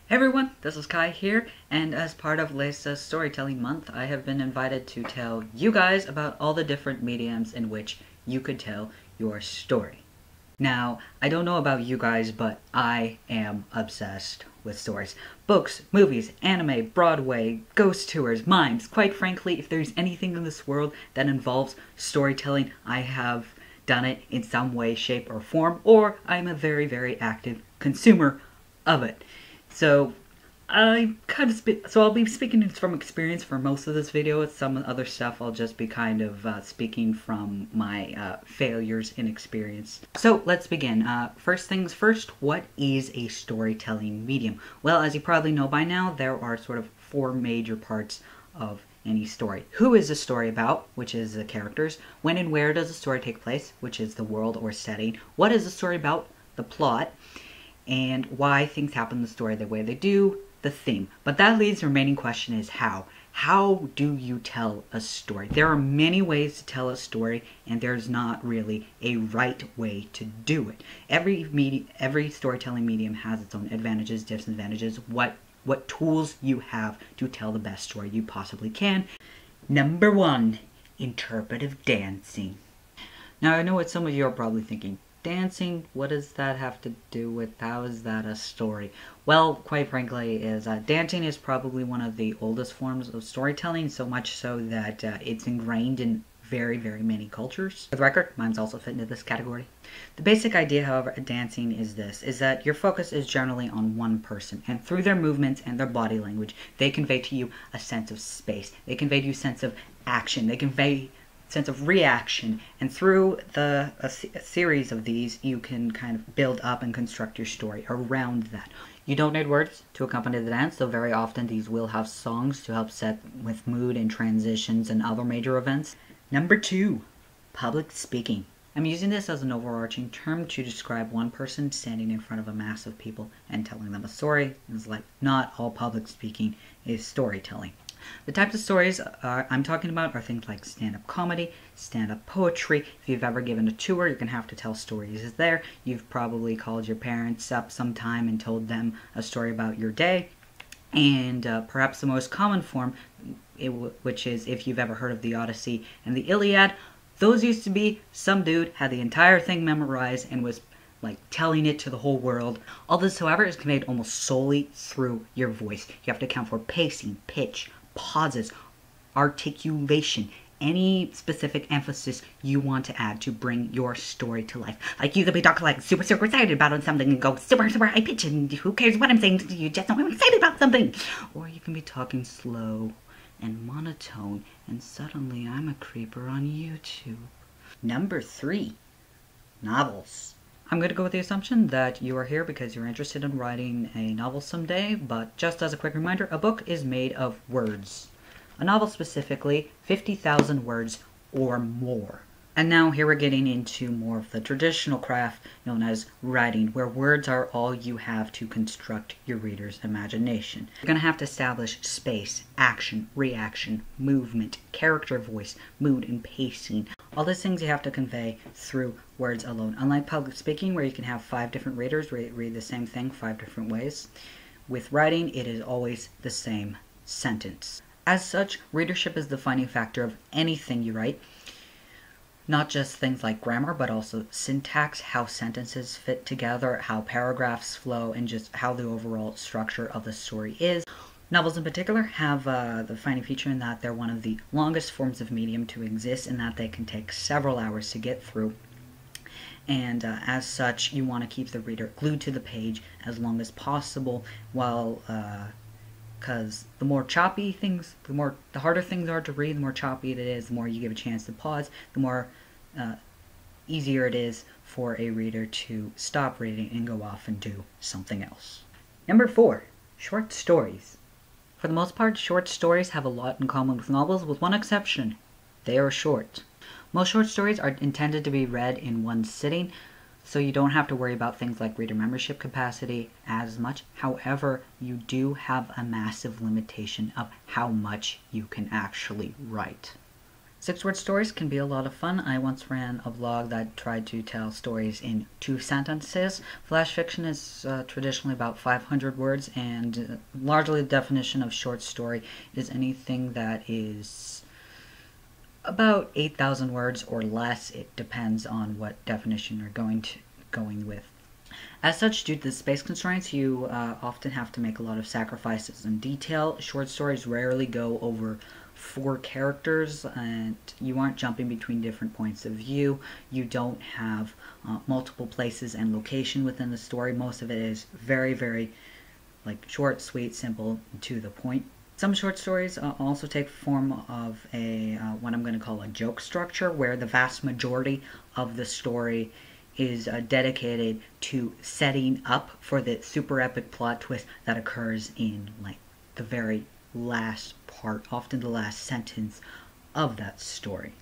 Hey everyone, this is Kai here, and as part of Lesa's Storytelling Month, I have been invited to tell you guys about all the different mediums in which you could tell your story. Now, I don't know about you guys, but I am obsessed with stories. Books, movies, anime, Broadway, ghost tours, mimes. Quite frankly, if there's anything in this world that involves storytelling, I have done it in some way, shape, or form, or I'm a very, very active consumer of it. So I'll be speaking from experience for most of this video. Some other stuff I'll just be speaking from my failures in experience. So let's begin. First things first, what is a storytelling medium? Well, as you probably know by now, there are sort of four major parts of any story. Who is the story about, which is the characters? When and where does the story take place, which is the world or setting? What is the story about, the plot? And why things happen in the story the way they do, the theme. But that leaves the remaining question is how. How do you tell a story? There are many ways to tell a story, and there's not really a right way to do it. Every storytelling medium has its own advantages, disadvantages, what tools you have to tell the best story you possibly can. Number one, interpretive dancing. Now I know what some of you are probably thinking. Dancing, what does that have to do with, how is that a story? Well, quite frankly, dancing is probably one of the oldest forms of storytelling, so much so that it's ingrained in very, very many cultures. For the record, mine's also fit into this category. The basic idea, however, of dancing is that your focus is generally on one person, and through their movements and their body language, they convey to you a sense of space. They convey to you a sense of action. They convey sense of reaction, and through a series of these you can kind of build up and construct your story around that. You don't need words to accompany the dance, so very often these will have songs to help set with mood and transitions and other major events. Number two, public speaking. I'm using this as an overarching term to describe one person standing in front of a mass of people and telling them a story. It's like not all public speaking is storytelling. The types of stories I'm talking about are things like stand-up comedy, stand-up poetry. If you've ever given a tour, you're going to have to tell stories there. You've probably called your parents up sometime and told them a story about your day. And perhaps the most common form, which is if you've ever heard of the Odyssey and the Iliad, those used to be some dude had the entire thing memorized and was like telling it to the whole world. All this, however, is conveyed almost solely through your voice. You have to account for pacing, pitch, pauses, articulation, any specific emphasis you want to add to bring your story to life. Like you could be talking like super excited about something and go super high pitch and who cares what I'm saying, you just know I'm excited about something. Or you can be talking slow and monotone and suddenly I'm a creeper on YouTube. Number three, novels. I'm going to go with the assumption that you are here because you're interested in writing a novel someday, but just as a quick reminder, a book is made of words. A novel specifically, 50,000 words or more. And now here we're getting into more of the traditional craft known as writing, where words are all you have to construct your reader's imagination. You're going to have to establish space, action, reaction, movement, character voice, mood, and pacing. All these things you have to convey through words alone. Unlike public speaking, where you can have 5 different readers read the same thing 5 different ways, with writing, it is always the same sentence. As such, readership is the defining factor of anything you write. Not just things like grammar, but also syntax, how sentences fit together, how paragraphs flow, and just how the overall structure of the story is. Novels in particular have the defining feature in that they're one of the longest forms of medium to exist, in that they can take several hours to get through. And as such, you want to keep the reader glued to the page as long as possible, while because the more choppy things, the harder things are to read, the more choppy it is, the more you give a chance to pause, the more easier it is for a reader to stop reading and go off and do something else. Number 4, short stories. For the most part, short stories have a lot in common with novels, with one exception. They are short. Most short stories are intended to be read in one sitting, so you don't have to worry about things like reader membership capacity as much. However, you do have a massive limitation of how much you can actually write. 6-word stories can be a lot of fun. I once ran a vlog that tried to tell stories in 2 sentences. Flash fiction is traditionally about 500 words, and largely the definition of short story is anything that is about 8,000 words or less. It depends on what definition you're going with. As such, due to the space constraints, you often have to make a lot of sacrifices in detail. Short stories rarely go over 4 characters, and you aren't jumping between different points of view. You don't have multiple places and location within the story. Most of it is very, very short, sweet, simple, to the point. Some short stories also take form of a what I'm going to call a joke structure, where the vast majority of the story is dedicated to setting up for the super epic plot twist that occurs in the very last part, often the last sentence of that story.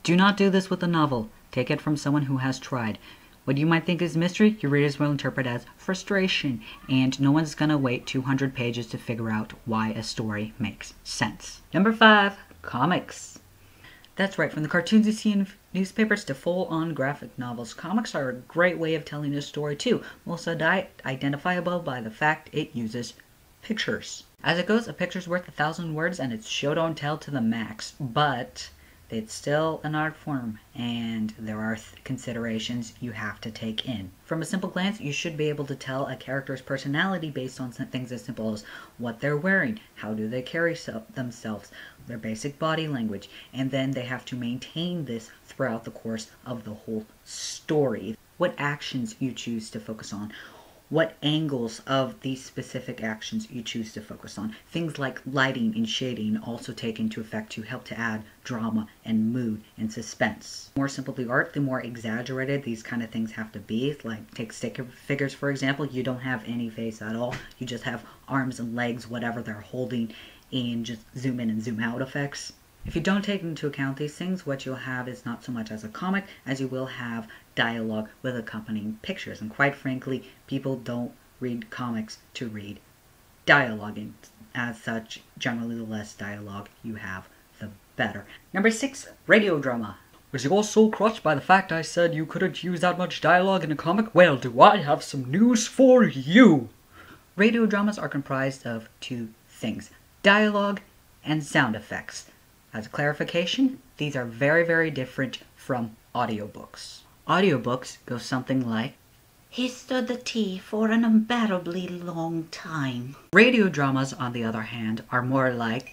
Do not do this with a novel. Take it from someone who has tried. What you might think is mystery, your readers will interpret as frustration, and no one's gonna wait 200 pages to figure out why a story makes sense. Number 5, comics. That's right, from the cartoons you see in newspapers to full-on graphic novels, comics are a great way of telling a story too, most identifiable by the fact it uses pictures. As it goes, a picture's worth 1,000 words, and it's show don't tell to the max, but it's still an art form, and there are considerations you have to take in. From a simple glance, you should be able to tell a character's personality based on some things as simple as what they're wearing, how do they carry themselves, their basic body language, and then they have to maintain this throughout the course of the whole story. What actions you choose to focus on, what angles of these specific actions you choose to focus on. Things like lighting and shading also take into effect to help to add drama and mood and suspense. The more simple the art, the more exaggerated these kind of things have to be. Like, take stick figures, for example. You don't have any face at all. You just have arms and legs, whatever they're holding, and just zoom in and zoom out effects. If you don't take into account these things, what you'll have is not so much as a comic as you will have dialogue with accompanying pictures. And quite frankly, people don't read comics to read dialogue. And as such, generally the less dialogue you have, the better. Number 6, radio drama. Was you all so crushed by the fact I said you couldn't use that much dialogue in a comic? Well, do I have some news for you! Radio dramas are comprised of 2 things: dialogue and sound effects. As a clarification, these are very, very different from audiobooks. Audiobooks go something like, "He stood the tea for an unbearably long time." Radio dramas, on the other hand, are more like,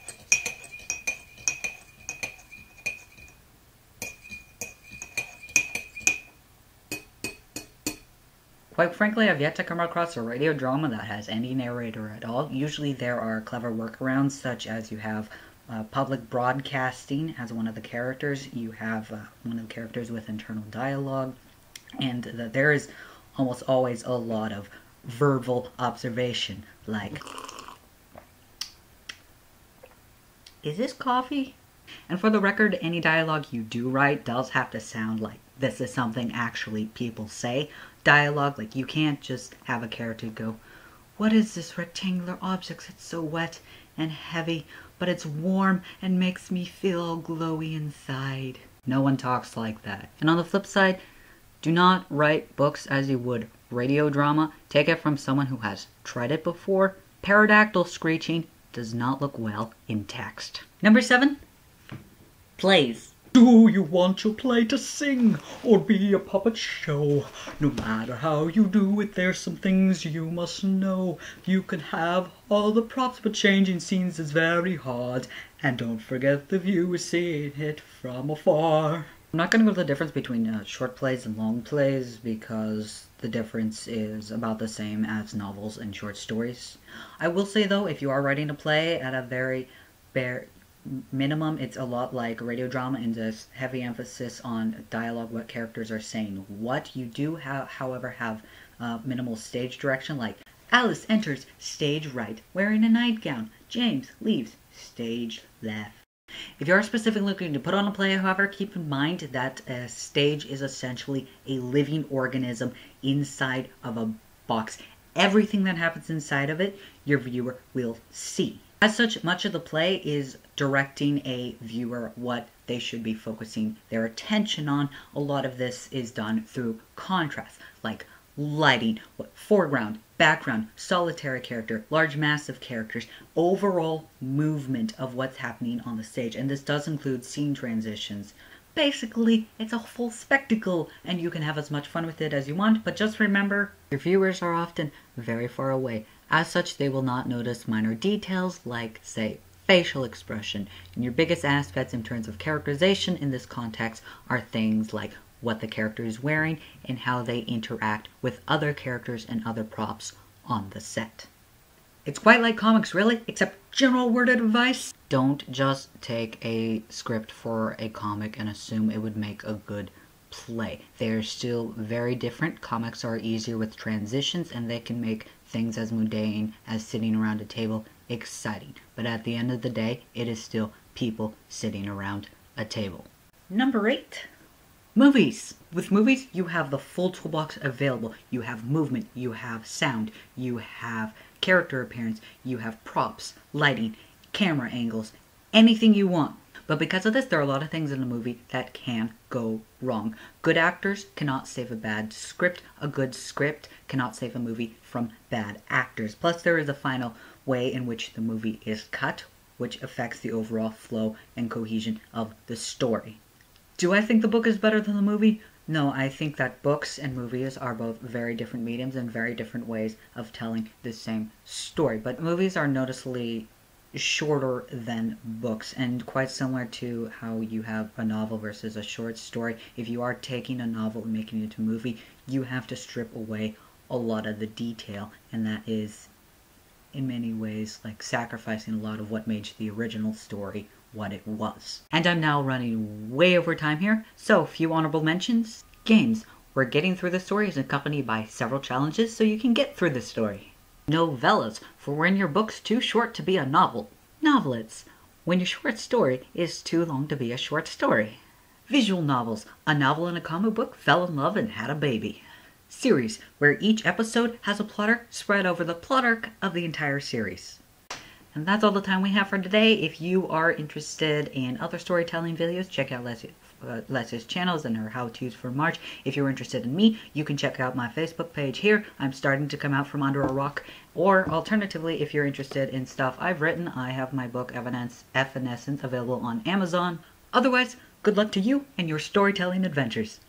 quite frankly, I've yet to come across a radio drama that has any narrator at all. Usually there are clever workarounds, such as you have public broadcasting as one of the characters. You have one of the characters with internal dialogue, and there is almost always a lot of verbal observation, like, "Is this coffee?" And for the record, any dialogue you do write does have to sound like this is something actually people say. Dialogue, like, you can't just have a character go, "What is this rectangular object? It's so wet and heavy, but it's warm and makes me feel all glowy inside." No one talks like that. And on the flip side, do not write books as you would radio drama. Take it from someone who has tried it before. Pterodactyl screeching does not look well in text. Number 7, plays. Do you want your play to sing or be a puppet show? No matter how you do it, there's some things you must know. You can have all the props, but changing scenes is very hard. And don't forget the view is seeing it from afar. I'm not going to go to the difference between short plays and long plays, because the difference is about the same as novels and short stories. I will say, though, if you are writing a play at a very bare minimum, it's a lot like radio drama in this heavy emphasis on dialogue, what characters are saying. What you do, however, have minimal stage direction, like Alice enters stage right wearing a nightgown. James leaves stage left. If you are specifically looking to put on a play, however, keep in mind that a stage is essentially a living organism inside of a box. Everything that happens inside of it, your viewer will see. As such, much of the play is directing a viewer what they should be focusing their attention on. A lot of this is done through contrast, like lighting, foreground, background, solitary character, large massive characters, overall movement of what's happening on the stage. And this does include scene transitions. Basically, it's a full spectacle, and you can have as much fun with it as you want, but just remember, your viewers are often very far away. As such, they will not notice minor details like, say, facial expression. And your biggest aspects in terms of characterization in this context are things like what the character is wearing and how they interact with other characters and other props on the set. It's quite like comics, really, except general word of advice. Don't just take a script for a comic and assume it would make a good play. They are still very different. Comics are easier with transitions, and they can make things as mundane as sitting around a table exciting. But at the end of the day, it is still people sitting around a table. Number 8. Movies. With movies, you have the full toolbox available. You have movement, you have sound, you have character appearance, you have props, lighting, camera angles, anything you want. But because of this, there are a lot of things in a movie that can go wrong. Good actors cannot save a bad script. A good script cannot save a movie from bad actors. Plus, there is a final way in which the movie is cut, which affects the overall flow and cohesion of the story. Do I think the book is better than the movie? No, I think that books and movies are both very different mediums and very different ways of telling the same story. But movies are noticeably shorter than books, and quite similar to how you have a novel versus a short story. If you are taking a novel and making it into a movie, you have to strip away a lot of the detail, and that is in many ways like sacrificing a lot of what made the original story what it was. And I'm now running way over time here, so a few honorable mentions. Games, where getting through the story is accompanied by several challenges so you can get through the story. Novellas, for when your book's too short to be a novel. Novelettes, when your short story is too long to be a short story. Visual novels, a novel and a comic book fell in love and had a baby. Series, where each episode has a plot arc spread over the plot arc of the entire series. And that's all the time we have for today. If you are interested in other storytelling videos, check out Leslie's channels and her how-tos for March. If you're interested in me, you can check out my Facebook page here. I'm starting to come out from under a rock. Or alternatively, if you're interested in stuff I've written, I have my book Evanescence available on Amazon. Otherwise, good luck to you and your storytelling adventures.